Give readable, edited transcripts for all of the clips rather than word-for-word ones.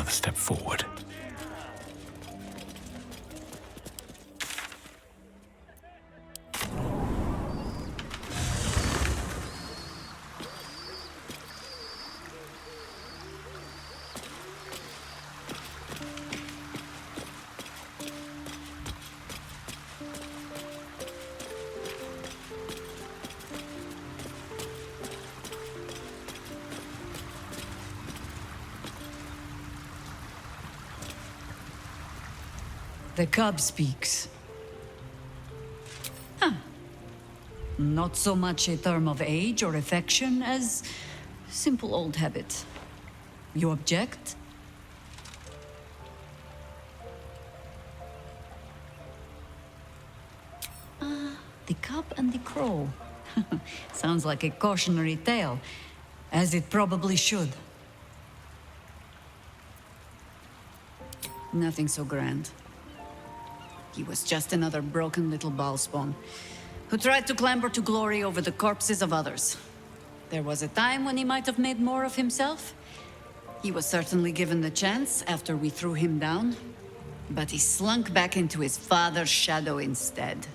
another step forward. The cub speaks. Huh. Not so much a term of age or affection as simple old habit. You object? The cub and the crow. Sounds like a cautionary tale, as it probably should. Nothing so grand. He was just another broken little ballspawn who tried to clamber to glory over the corpses of others. There was a time when he might have made more of himself. He was certainly given the chance after we threw him down, but he slunk back into his father's shadow instead.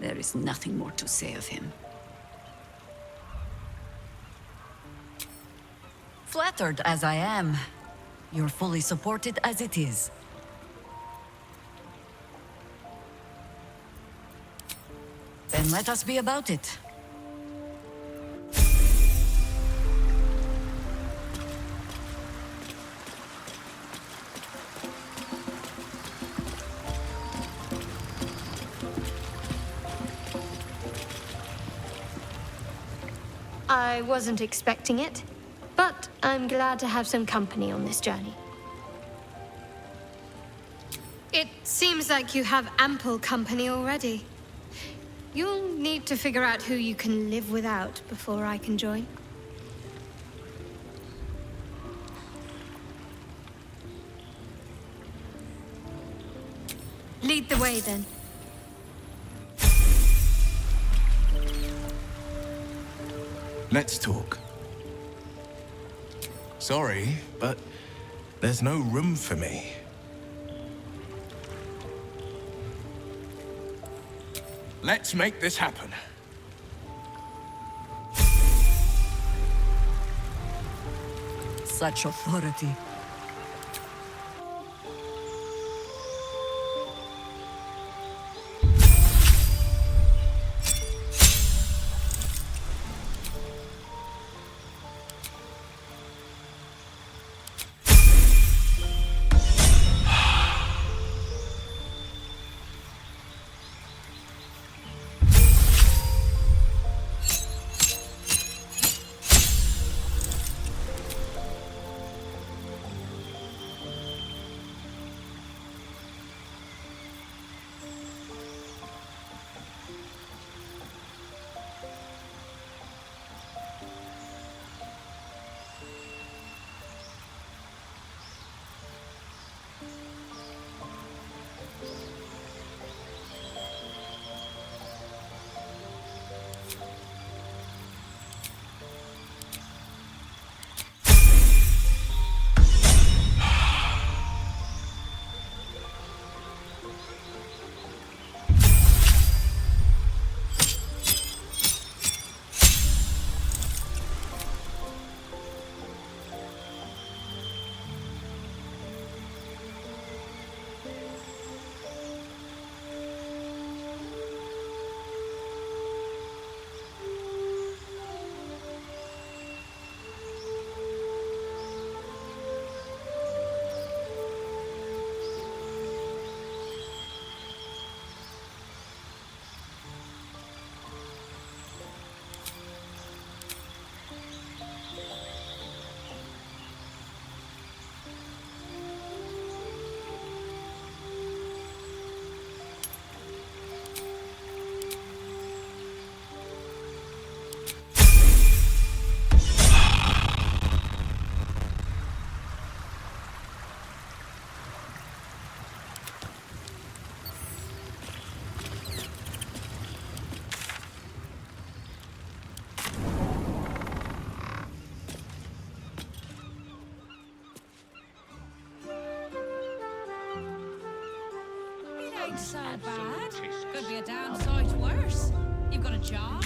There is nothing more to say of him. Flattered as I am, you're fully supported as it is. Then let us be about it. I wasn't expecting it, but I'm glad to have some company on this journey. It seems like you have ample company already. You'll need to figure out who you can live without before I can join. Lead the way, then. Let's talk. Sorry, but there's no room for me. Let's make this happen. Such authority. ain't so bad. Could be a damn sight worse. You've got a job?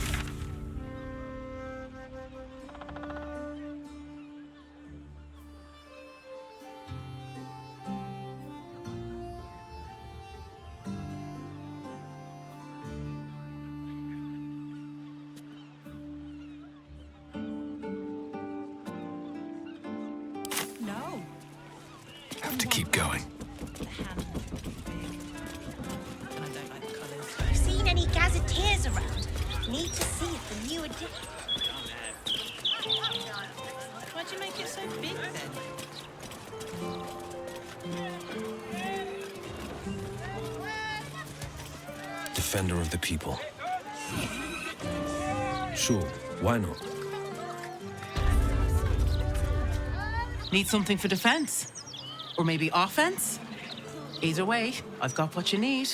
No. Have to keep going. Seen any gazetteers around? Need to see if the new edition. Why'd you make it so big then? Defender of the people. Sure, why not? Need something for defense? Or maybe offense? Either way, I've got what you need.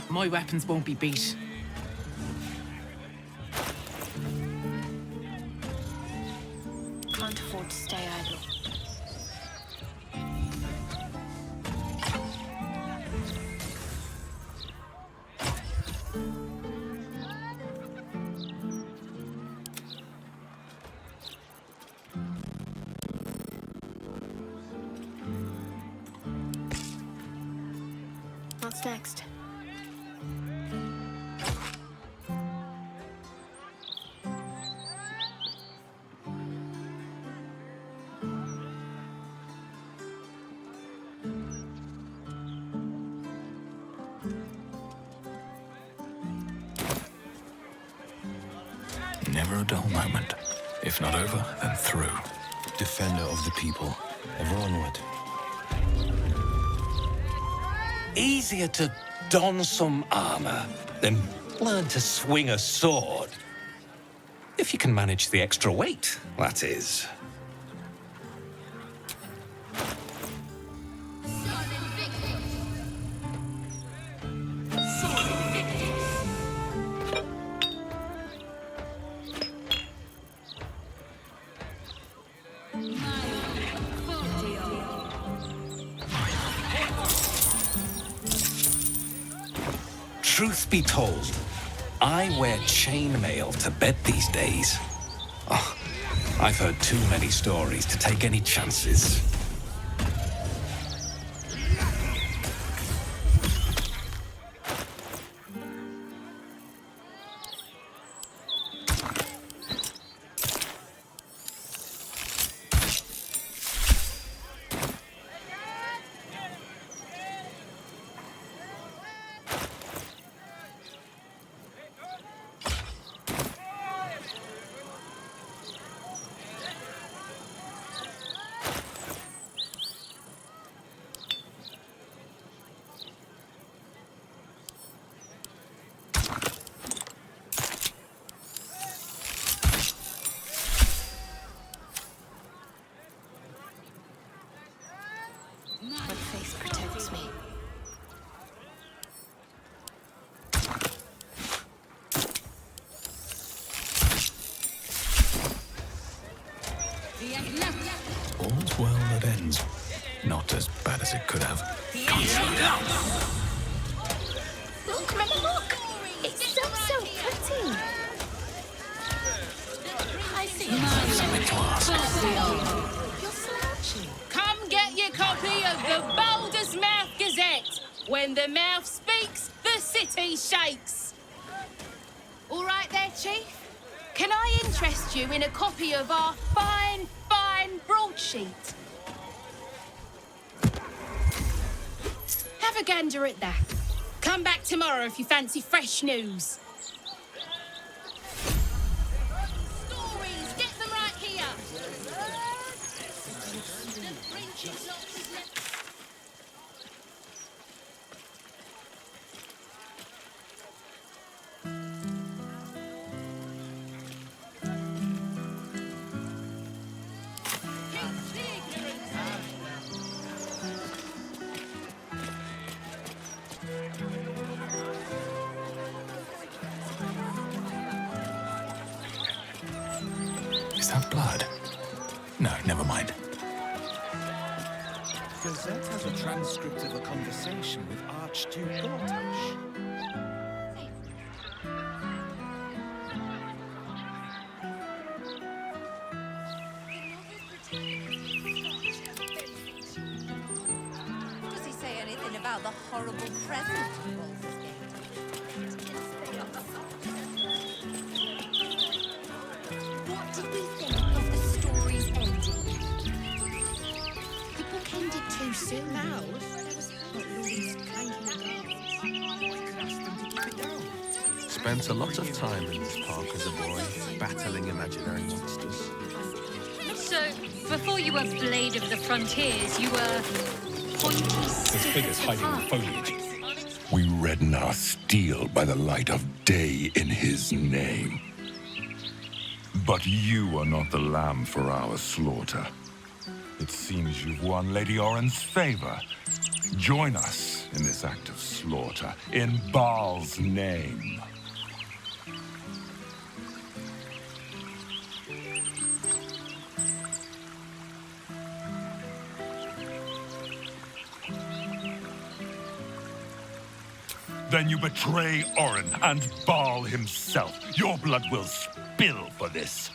My weapons won't be beat. Can't afford to stay idle. What's next? Never a dull moment. If not over, then through. Defender of the people. Ever onward. Easier to don some armor than learn to swing a sword. If you can manage the extra weight, that is. Truth be told, I wear chainmail to bed these days. Oh, I've heard too many stories to take any chances. What face protects me? Well, that ends not as bad as it could have. Can't slow down. Look, Mama, look! It's so pretty! I see you. Something to ask. You're slouching. Come get your copy of the Baldur's Mouth Gazette. When the mouth speaks, the city shakes. All right there, Chief? Can I interest you in a copy of our fine broadsheet? Have a gander at that. Come back tomorrow if you fancy fresh news. Stories, get them right here. Is that blood? No, never mind. Gazette has a transcript of a conversation with Archduke Gortash. Does he say anything about the horrible present he rolls his gate? What did we think of the story's ending? The book ended too soon. Now, Spent a lot of time in this park as a boy, battling imaginary monsters. So, before you were Blade of the Frontiers, you were pointy stick figures at the hiding in the park. foliage. We redden our steel by the light of day in his name. But you are not the lamb for our slaughter. It seems you've won Lady Oren's favor. Join us in this act of slaughter, in Baal's name. Then you betray Oren and Baal himself. Your blood will spill for this.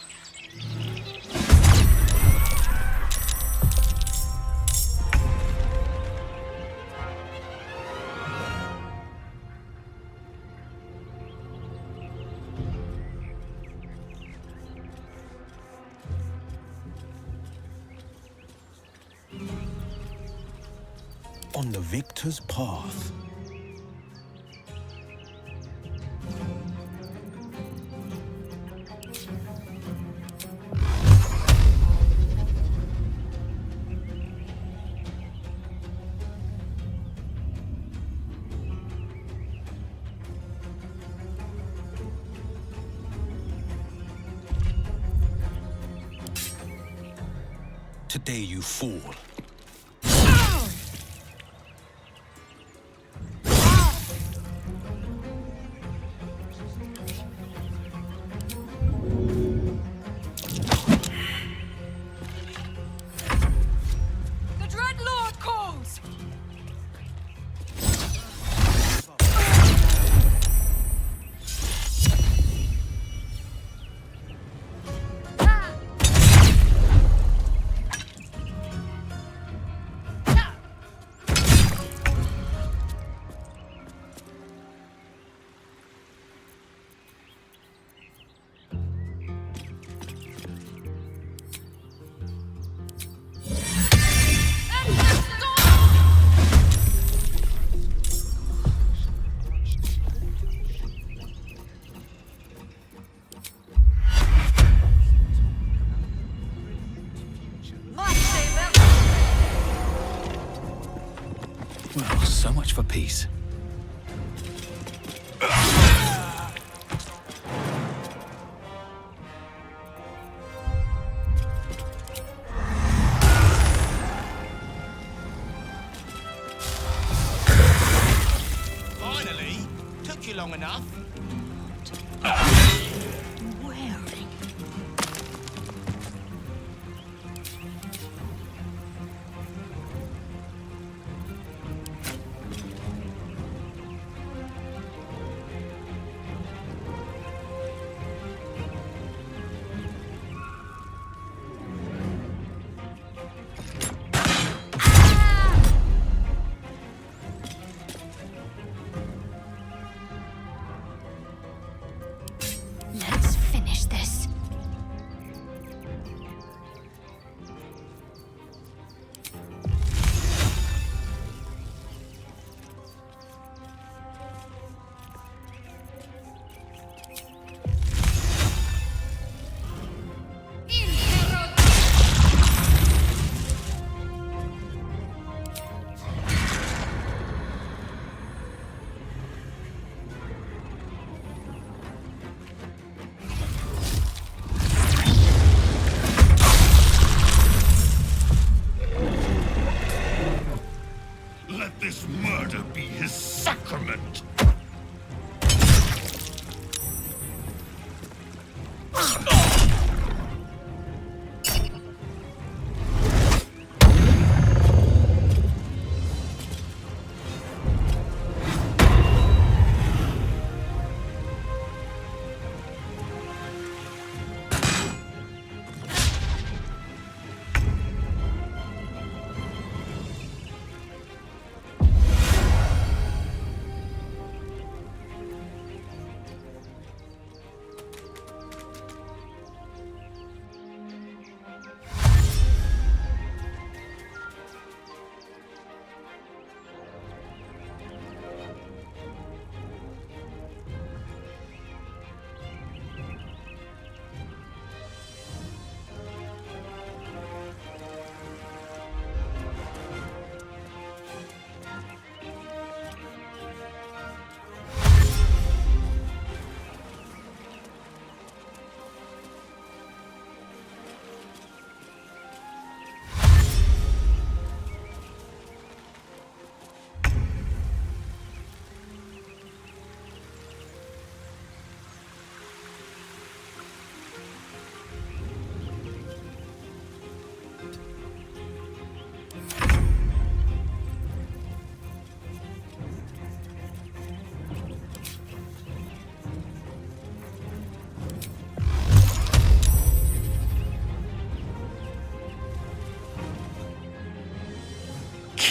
On the victor's path. Today you fall. The Dreadlord calls! Well, so much for peace. Finally! Took you long enough.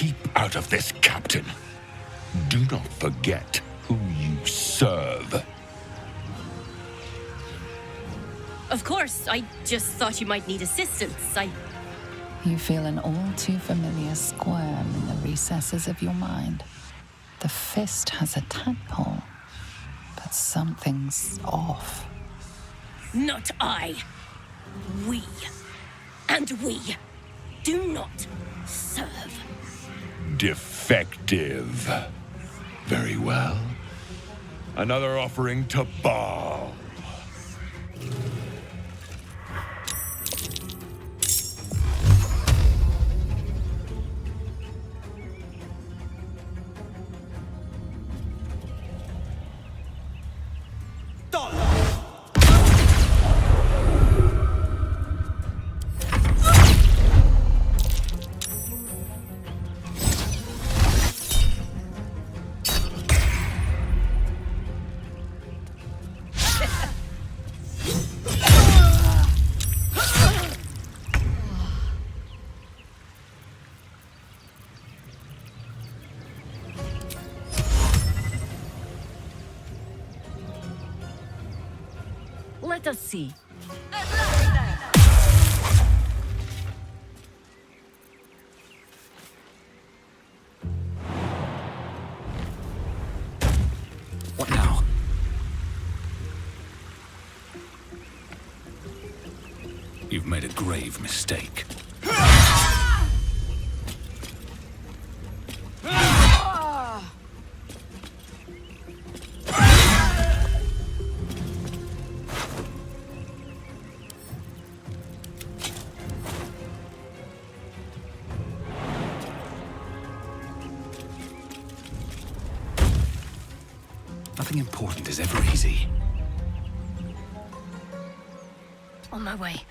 Keep out of this, Captain. Do not forget who you serve. Of course, I just thought you might need assistance. You feel an all too familiar squirm in the recesses of your mind. The fist has a tadpole, but something's off. Not I. We. And we do not serve. Defective. Very well. Another offering to Baal. Let us see. What now? You've made a grave mistake. Nothing important is ever easy. On my way.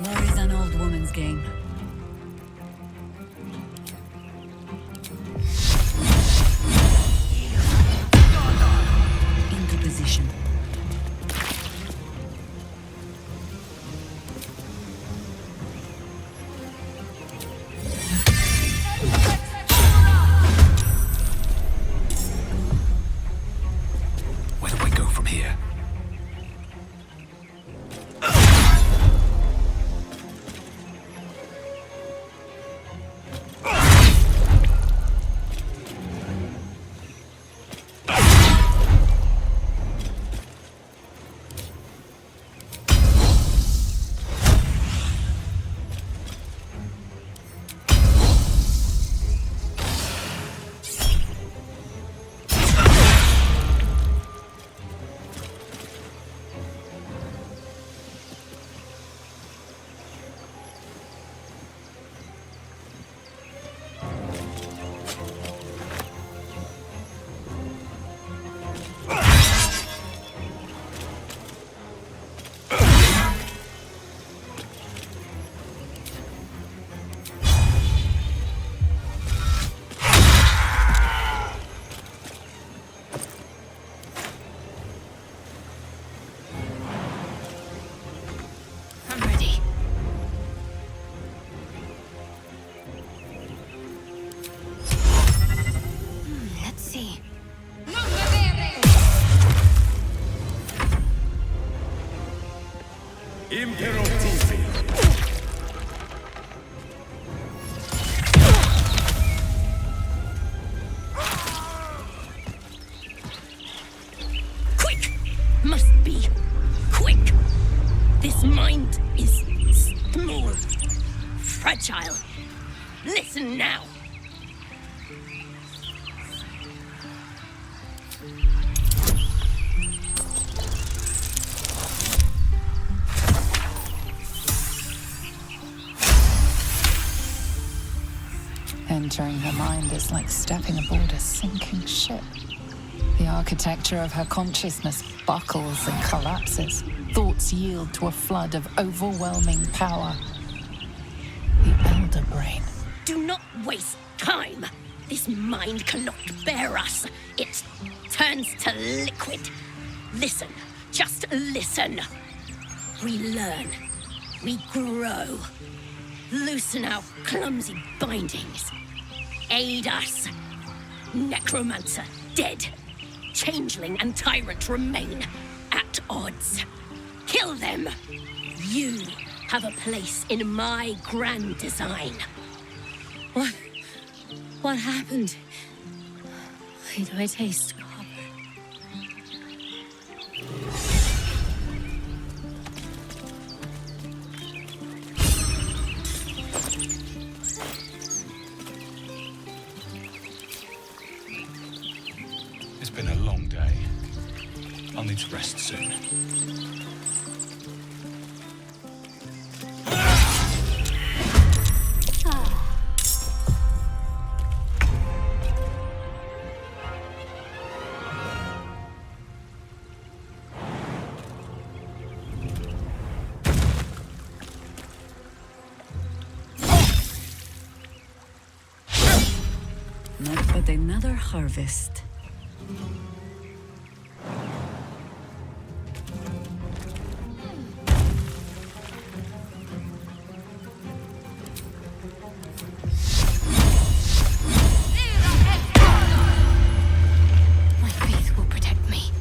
War is an old woman's game. Into position. Where do I go from here? Quick! Must be quick! This mind is small, fragile. Listen now. Entering her mind is like stepping aboard a sinking ship. The architecture of her consciousness buckles and collapses. Thoughts yield to a flood of overwhelming power. The Elder Brain. Do not waste time. This mind cannot bear us. It turns to liquid. Listen, just listen. We learn. We grow. Loosen our clumsy bindings. Aid us. Necromancer dead. Changeling and tyrant remain at odds. Kill them. You have a place in my grand design. What happened? Why do I taste copper? It's been a long day. I'll need to rest soon. Not but another harvest. My faith will protect me.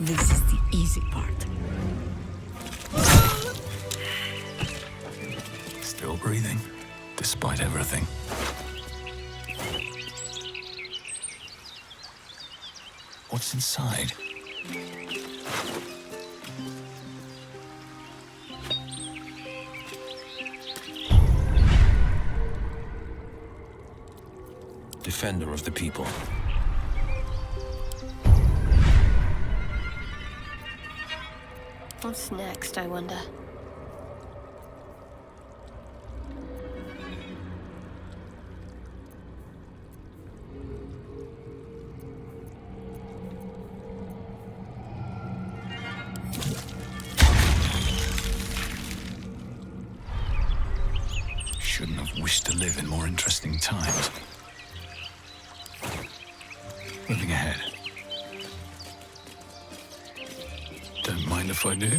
This is the easy part. Still breathing, despite everything. What's inside? Defender of the people. What's next, I wonder? Shouldn't have wished to live in more interesting times. Moving ahead. Don't mind if I do.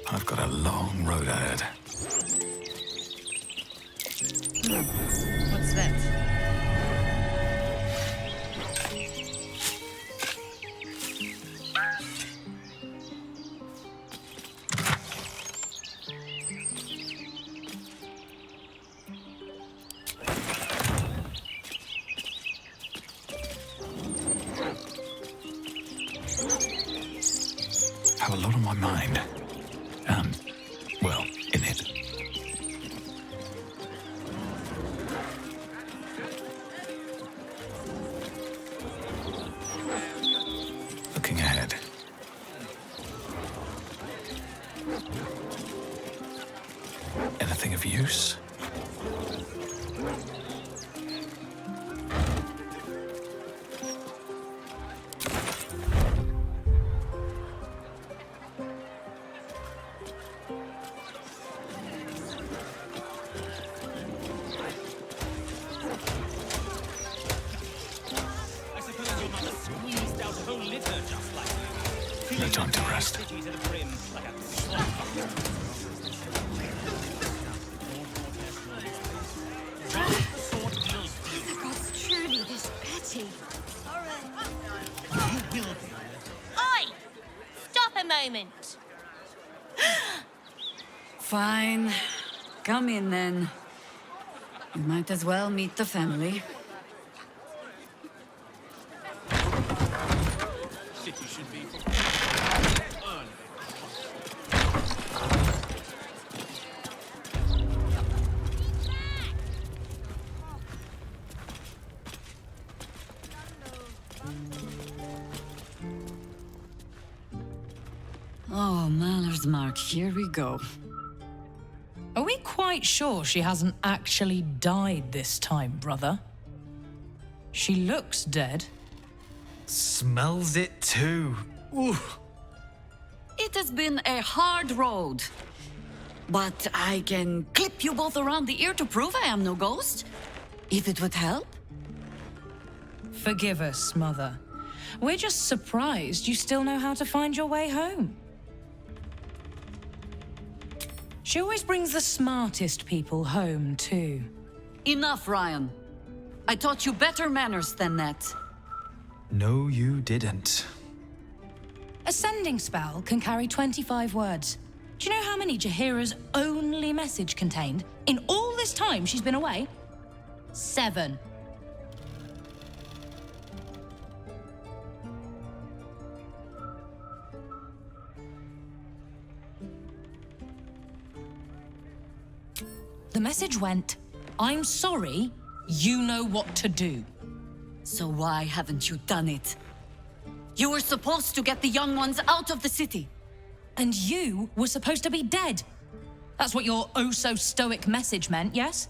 I've got a long road ahead. have a lot on my mind. And, well, in it. Looking ahead. Anything of use? No time to rest. The gods truly this petty. Oi! Stop a moment. Fine. Come in then. You might as well meet the family. City should be Oh, Maller's Mark, here we go. Are we quite sure she hasn't actually died this time, brother? She looks dead. Smells it too. Ooh. It has been a hard road. But I can clip you both around the ear to prove I am no ghost. If it would help. Forgive us, Mother. We're just surprised you still know how to find your way home. She always brings the smartest people home, too. Enough, Ryan. I taught you better manners than that. No, you didn't. A sending spell can carry 25 words. Do you know how many Jaheira's only message contained in all this time she's been away? 7. The message went, I'm sorry, you know what to do. So why haven't you done it? You were supposed to get the young ones out of the city. And you were supposed to be dead. That's what your oh-so-stoic message meant, yes?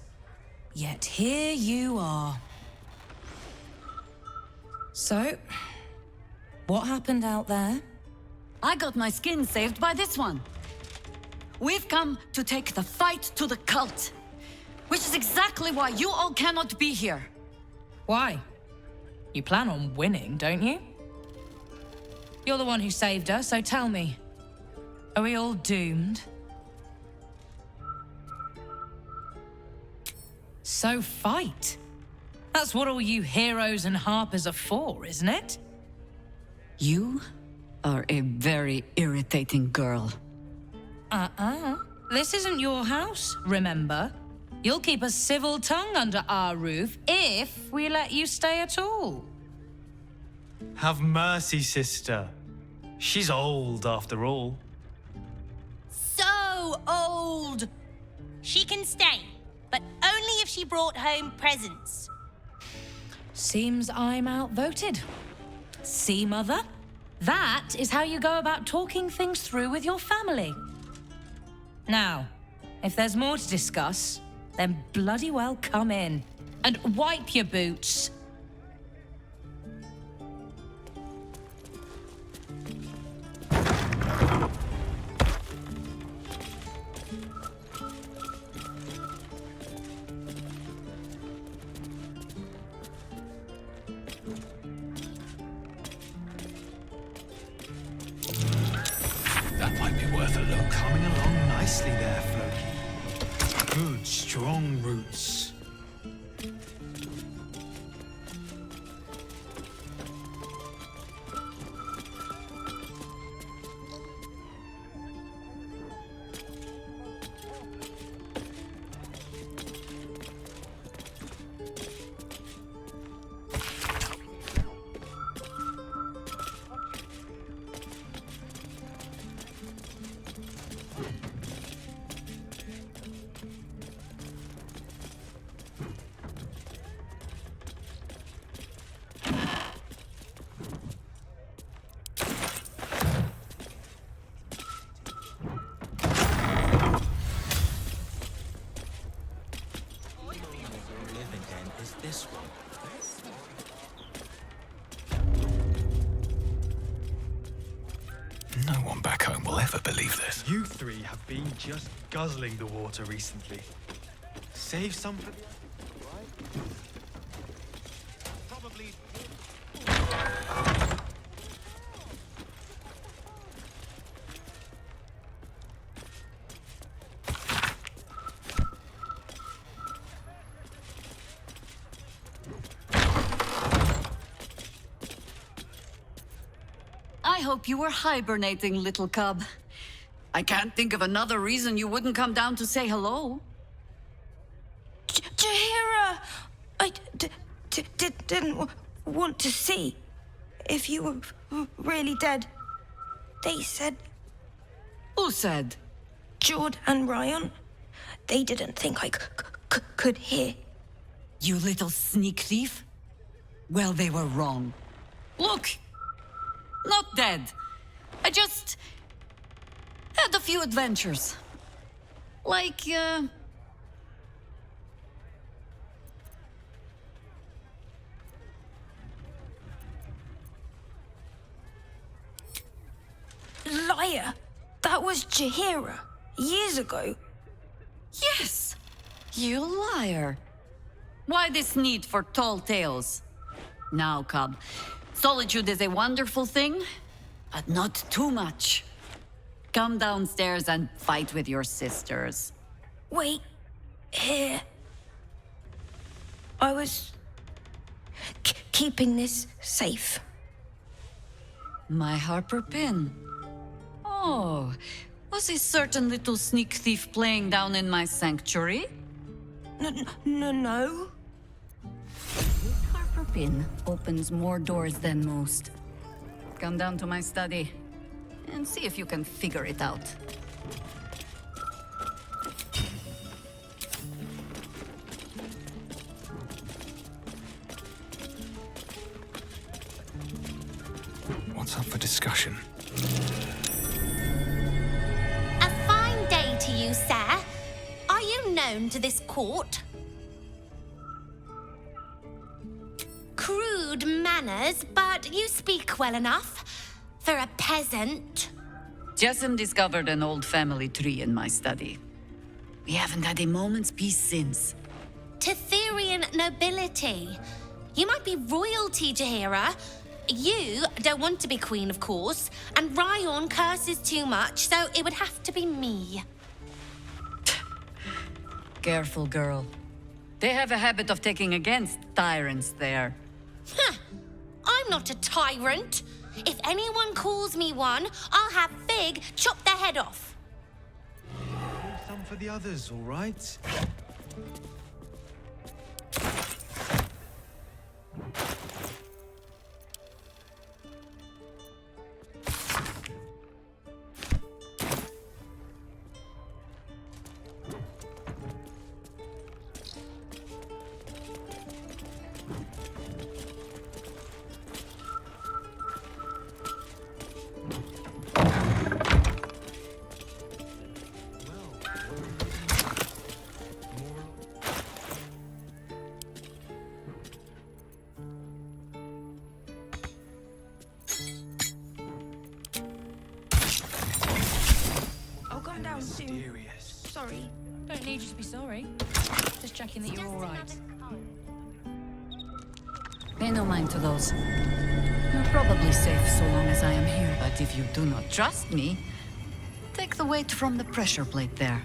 Yet here you are. So, what happened out there? I got my skin saved by this one. We've come to take the fight to the cult. Which is exactly why you all cannot be here. Why? You plan on winning, don't you? You're the one who saved her, so tell me. Are we all doomed? So fight. That's what all you heroes and harpers are for, isn't it? You are a very irritating girl. This isn't your house, remember? You'll keep a civil tongue under our roof if we let you stay at all. Have mercy, sister. She's old, after all. So old. She can stay, but only if she brought home presents. Seems I'm outvoted. See, Mother? That is how you go about talking things through with your family. Now, if there's more to discuss, then bloody well come in. And wipe your boots. That might be worth a look. Coming along nicely there, Floki. Good, strong roots. No one back home will ever believe this. You three have been just guzzling the water recently. Save some for the... Probably. I hope you were hibernating, little cub. I can't think of another reason you wouldn't come down to say hello. Jaheira! I didn't want to see if you were really dead. They said... Who said? Jord and Ryan. They didn't think I could hear. You little sneak thief? Well, they were wrong. Look! Not dead. I just... had a few adventures. Like, Liar! That was Jaheira. Years ago. Yes! You liar. Why this need for tall tales? Now, cub. Solitude is a wonderful thing, but not too much. Come downstairs and fight with your sisters. Wait. Here. I was... keeping this safe. My Harper pin. Oh, was a certain little sneak thief playing down in my sanctuary? No. Harper pin opens more doors than most. Come down to my study and see if you can figure it out. What's up for discussion? A fine day to you, sir. Are you known to this court? Crude manners, but you speak well enough for a peasant. Jessim discovered an old family tree in my study. We haven't had a moment's peace since. Tetherian nobility. You might be royalty, Jaheira. You don't want to be queen, of course, and Ryan curses too much, so it would have to be me. Careful, girl. They have a habit of taking against tyrants there. I'm not a tyrant. If anyone calls me one, I'll have Fig chop their head off. Some for the others, all right? I'll come down soon. Mysterious. Sorry. Don't need you to be sorry. Just checking that you're all right. Pay no mind to those. You're probably safe so long as I am here, but if you do not trust me, take the weight from the pressure plate there.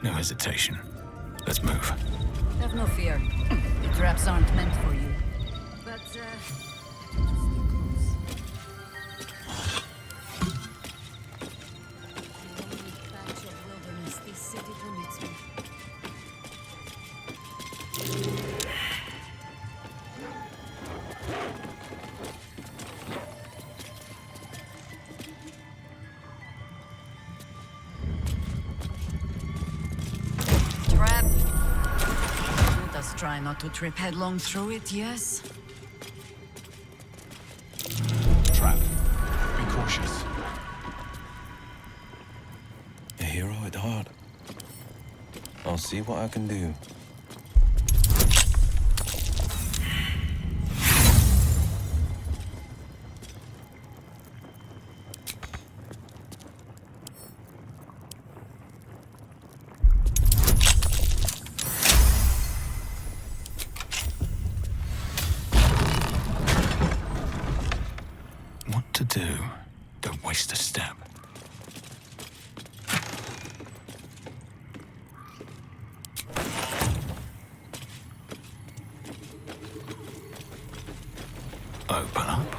No hesitation. Let's move. Have no fear. The traps aren't meant for you. But, just stay close. The only patch of wilderness this city permits me. Try not to trip headlong through it, yes? Trap. Be cautious. A hero at heart. I'll see what I can do. What to do? Don't waste a step. Open up.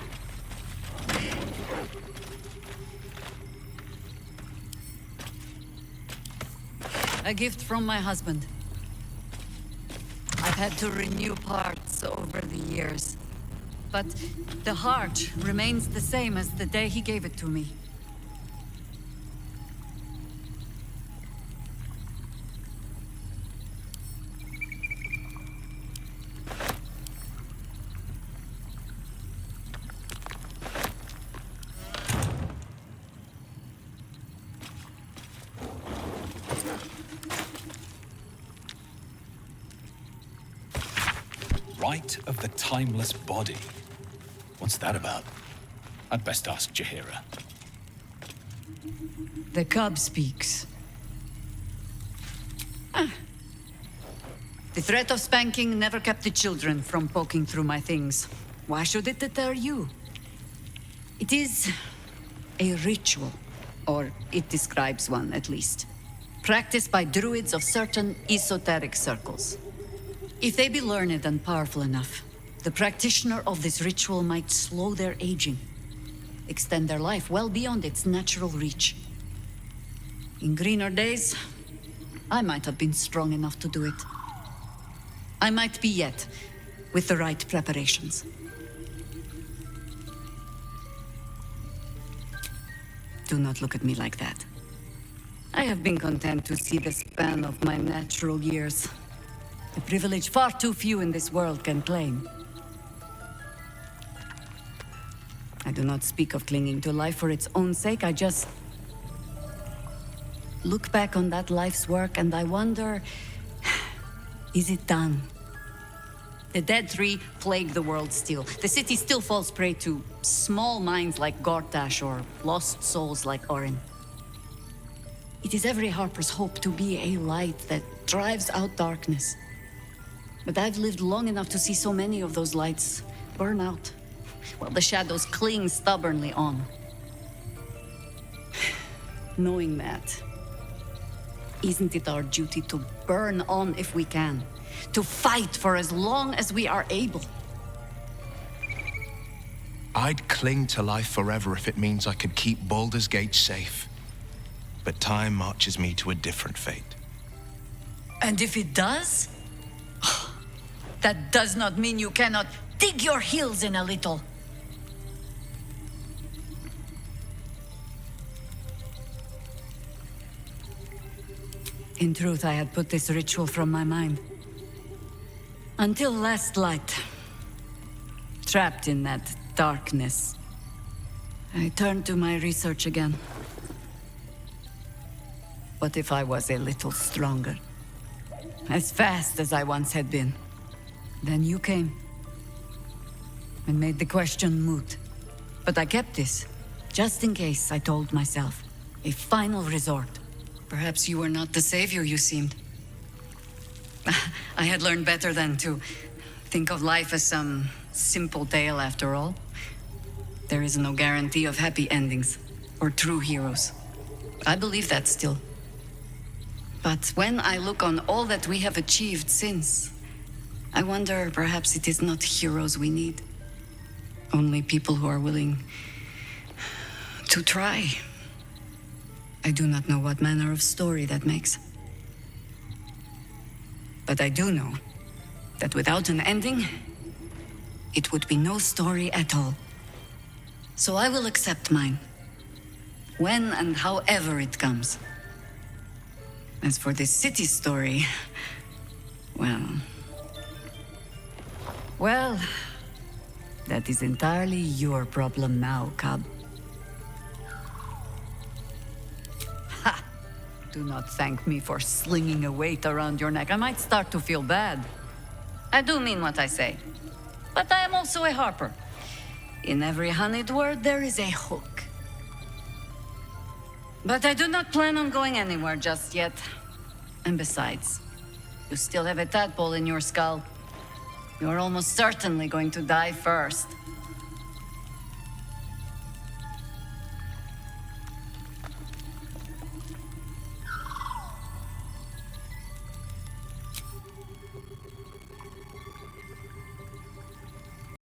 A gift from my husband. I've had to renew parts over the years. But the heart remains the same as the day he gave it to me. Rite of the Timeless Body. What's that about? I'd best ask Jaheira. The cub speaks. The threat of spanking never kept the children from poking through my things. Why should it deter you? It is a ritual, or it describes one at least, practiced by druids of certain esoteric circles. If they be learned and powerful enough, the practitioner of this ritual might slow their aging, extend their life well beyond its natural reach. In greener days, I might have been strong enough to do it. I might be yet, with the right preparations. Do not look at me like that. I have been content to see the span of my natural years. A privilege far too few in this world can claim. I do not speak of clinging to life for its own sake, I just look back on that life's work and I wonder, is it done? The dead three plague the world still. The city still falls prey to small minds like Gortash or lost souls like Orin. It is every Harper's hope to be a light that drives out darkness. But I've lived long enough to see so many of those lights burn out, while the shadows cling stubbornly on. Knowing that, isn't it our duty to burn on if we can? To fight for as long as we are able? I'd cling to life forever if it means I could keep Baldur's Gate safe. But time marches me to a different fate. And if it does? That does not mean you cannot dig your heels in a little. In truth, I had put this ritual from my mind. Until last light. Trapped in that darkness. I turned to my research again. What if I was a little stronger? As fast as I once had been. Then you came. And made the question moot. But I kept this. Just in case, I told myself. A final resort. Perhaps you were not the savior you seemed. I had learned better than to think of life as some simple tale after all. There is no guarantee of happy endings, or true heroes. I believe that still. But when I look on all that we have achieved since, I wonder perhaps it is not heroes we need. Only people who are willing to try. I do not know what manner of story that makes. But I do know that without an ending, it would be no story at all. So I will accept mine, when and however it comes. As for this city story, well, Well, that is entirely your problem now, Cub. Ha! Do not thank me for slinging a weight around your neck. I might start to feel bad. I do mean what I say. But I am also a harper. In every honeyed word, there is a hook. But I do not plan on going anywhere just yet. And besides, you still have a tadpole in your skull. You're almost certainly going to die first.